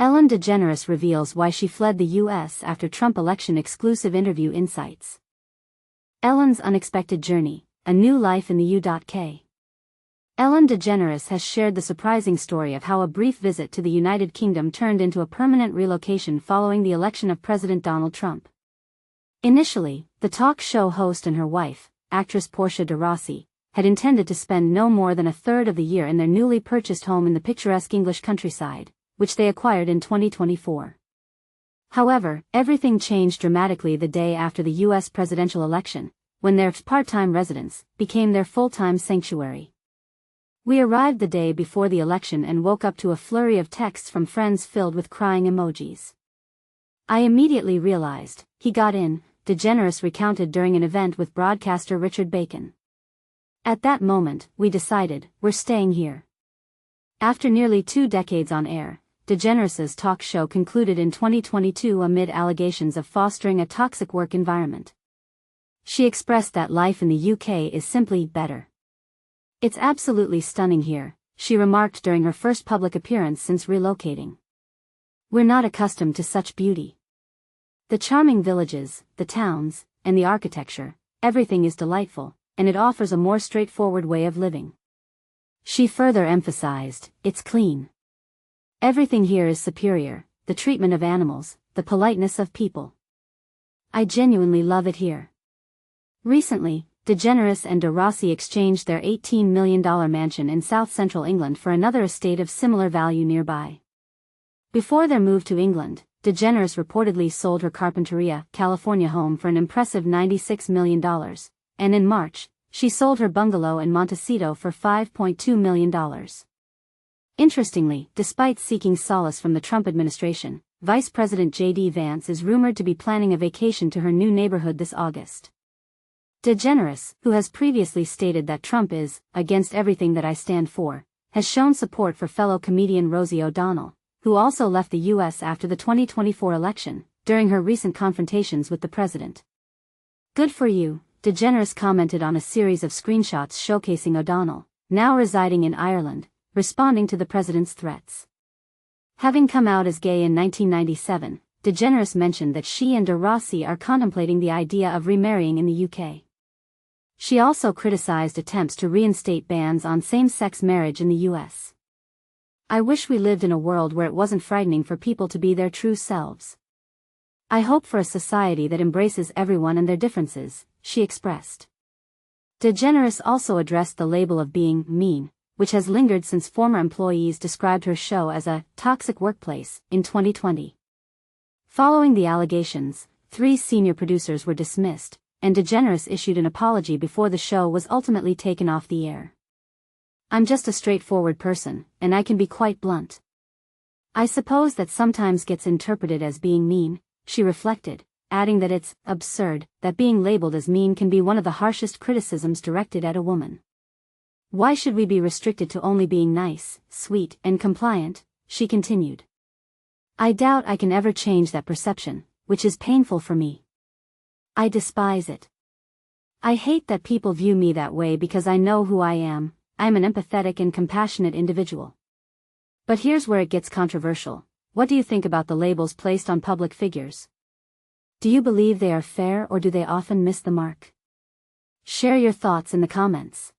Ellen DeGeneres reveals why she fled the U.S. after Trump election. Exclusive interview insights. Ellen's unexpected journey, a new life in the U.K. Ellen DeGeneres has shared the surprising story of how a brief visit to the United Kingdom turned into a permanent relocation following the election of President Donald Trump. Initially, the talk show host and her wife, actress Portia Rossi, had intended to spend no more than a third of the year in their newly purchased home in the picturesque English countryside, which they acquired in 2024. However, everything changed dramatically the day after the U.S. presidential election, when their part-time residence became their full-time sanctuary. "We arrived the day before the election and woke up to a flurry of texts from friends filled with crying emojis. I immediately realized, he got in," DeGeneres recounted during an event with broadcaster Richard Bacon. "At that moment, we decided, we're staying here." After nearly 2 decades on air, DeGeneres' talk show concluded in 2022 amid allegations of fostering a toxic work environment. She expressed that life in the UK is simply better. "It's absolutely stunning here," she remarked during her first public appearance since relocating. "We're not accustomed to such beauty. The charming villages, the towns, and the architecture, everything is delightful, and it offers a more straightforward way of living." She further emphasized, "It's clean. Everything here is superior, the treatment of animals, the politeness of people. I genuinely love it here." Recently, DeGeneres and Rossi exchanged their $18 million mansion in south-central England for another estate of similar value nearby. Before their move to England, DeGeneres reportedly sold her Carpinteria, California home for an impressive $96 million, and in March, she sold her bungalow in Montecito for $5.2 million. Interestingly, despite seeking solace from the Trump administration, Vice President J.D. Vance is rumored to be planning a vacation to her new neighborhood this August. DeGeneres, who has previously stated that Trump is against everything that I stand for, has shown support for fellow comedian Rosie O'Donnell, who also left the U.S. after the 2024 election, during her recent confrontations with the president. "Good for you," DeGeneres commented on a series of screenshots showcasing O'Donnell, now residing in Ireland, responding to the president's threats. Having come out as gay in 1997, DeGeneres mentioned that she and Rossi are contemplating the idea of remarrying in the UK. She also criticized attempts to reinstate bans on same-sex marriage in the US. "I wish we lived in a world where it wasn't frightening for people to be their true selves. I hope for a society that embraces everyone and their differences," she expressed. DeGeneres also addressed the label of being mean, which has lingered since former employees described her show as a toxic workplace in 2020. Following the allegations, 3 senior producers were dismissed, and DeGeneres issued an apology before the show was ultimately taken off the air. "I'm just a straightforward person, and I can be quite blunt. I suppose that sometimes gets interpreted as being mean," she reflected, adding that it's absurd that being labeled as mean can be one of the harshest criticisms directed at a woman. "Why should we be restricted to only being nice, sweet, and compliant?" she continued. "I doubt I can ever change that perception, which is painful for me. I despise it. I hate that people view me that way because I know who I am. I'm an empathetic and compassionate individual. But here's where it gets controversial. What do you think about the labels placed on public figures? Do you believe they are fair or do they often miss the mark? Share your thoughts in the comments.